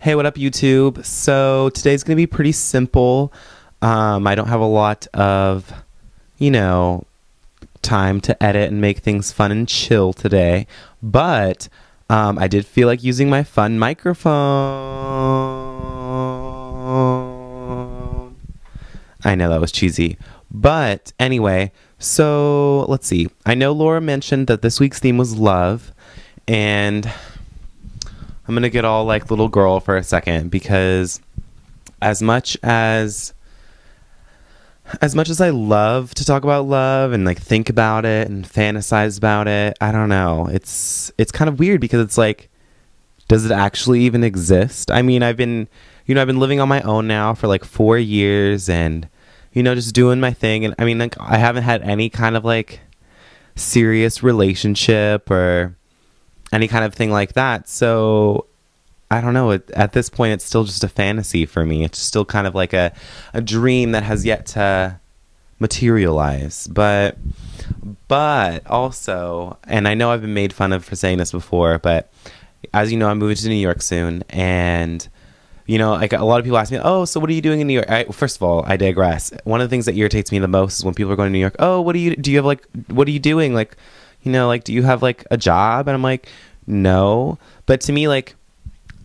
Hey, what up, YouTube? So today's gonna be pretty simple. I don't have a lot of, you know, time to edit and make things fun and chill today, but I did feel like using my fun microphone. I know that was cheesy, but anyway, so let's see. I know Laura mentioned that this week's theme was love, and I'm gonna get all like little girl for a second because as much as I love to talk about love and like think about it and fantasize about it, I don't know. It's kind of weird because it's like, does it actually even exist? I mean, I've been living on my own now for like 4 years and, just doing my thing. And I mean, like, I haven't had any kind of like serious relationship or any kind of thing like that. So I don't know. At this point, it's still just a fantasy for me. It's still kind of like a dream that has yet to materialize. But also, and I know I've been made fun of for saying this before, but as you know, I'm moving to New York soon. And, like a lot of people ask me, oh, so what are you doing in New York? First of all, I digress. One of the things that irritates me the most is when people are going to New York. Oh, what are you doing? Like, do you have like a job? And I'm like, no. But to me, like,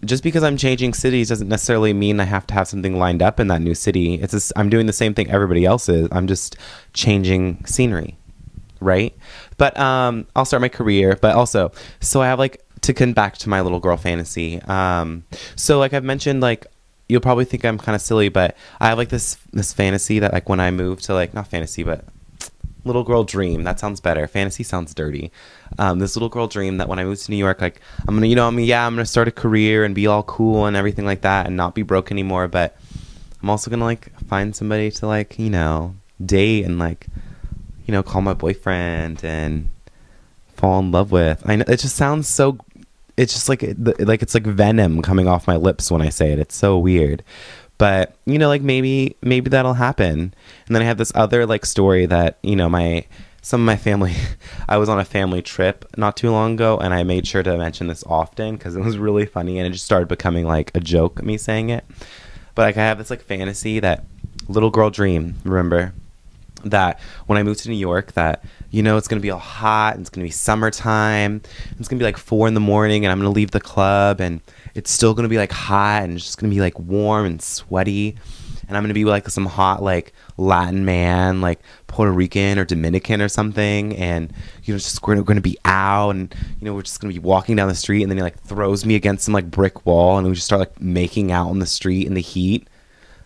just because I'm changing cities doesn't necessarily mean I have to have something lined up in that new city. I'm doing the same thing everybody else is. I'm just changing scenery, right? But I'll start my career. But also, so I have like to come back to my little girl fantasy. So like I've mentioned, like you'll probably think I'm kind of silly, but I have like this fantasy that like when I move to like not fantasy, but little girl dream. That sounds better. Fantasy sounds dirty. This little girl dream that when I move to New York, like I'm gonna start a career and be all cool and everything like that and not be broke anymore. But I'm also gonna like find somebody to like, date and like, call my boyfriend and fall in love with. I know it just sounds so, it's just like, it's like venom coming off my lips when I say it. It's so weird. But, like maybe that'll happen. And then I have this other like story that, some of my family, I was on a family trip not too long ago and I made sure to mention this often because it was really funny and it just started becoming like a joke, me saying it. But like I have this like fantasy, that little girl dream, remember, that when I move to New York that, it's going to be all hot and it's going to be summertime. It's going to be like 4 in the morning and I'm going to leave the club and it's still going to be like hot and it's just going to be like warm and sweaty. And I'm going to be like some hot like Latin man, like Puerto Rican or Dominican or something. And, just we're going to be out and, we're just going to be walking down the street and then he like throws me against some like brick wall and we just start like making out on the street in the heat.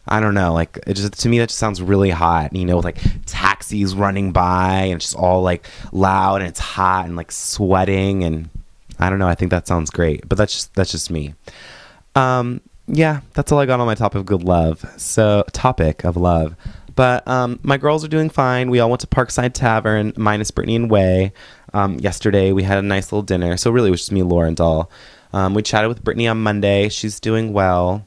I don't know, like it just, to me that just sounds really hot, with like taxis running by and it's just all like loud and it's hot and like sweating and I don't know, I think that sounds great, but that's just me. Yeah, that's all I got on my topic of love. But my girls are doing fine. We all went to Parkside Tavern, minus Brittany and Way. Yesterday we had a nice little dinner, so really it was just me, Laura, and Doll. We chatted with Brittany on Monday. She's doing well.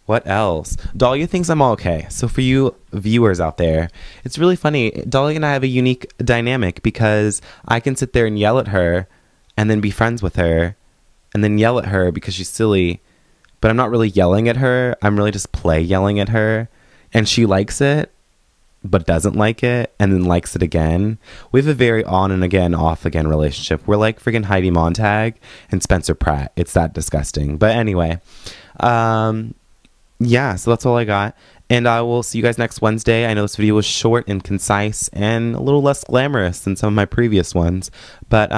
What else? Dahlia thinks I'm all okay. So for you viewers out there, it's really funny. Dahlia and I have a unique dynamic because I can sit there and yell at her and then be friends with her and then yell at her because she's silly. But I'm not really yelling at her. I'm really just yelling at her. And she likes it, but doesn't like it and then likes it again. We have a very on and again, off again relationship. We're like freaking Heidi Montag and Spencer Pratt. It's that disgusting. But anyway, yeah, so that's all I got. And I will see you guys next Wednesday. I know this video was short and concise and a little less glamorous than some of my previous ones. But,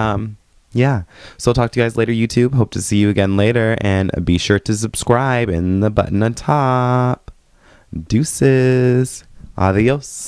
yeah. So I'll talk to you guys later, YouTube. Hope to see you again later. And be sure to subscribe in the button on top. Deuces. Adios.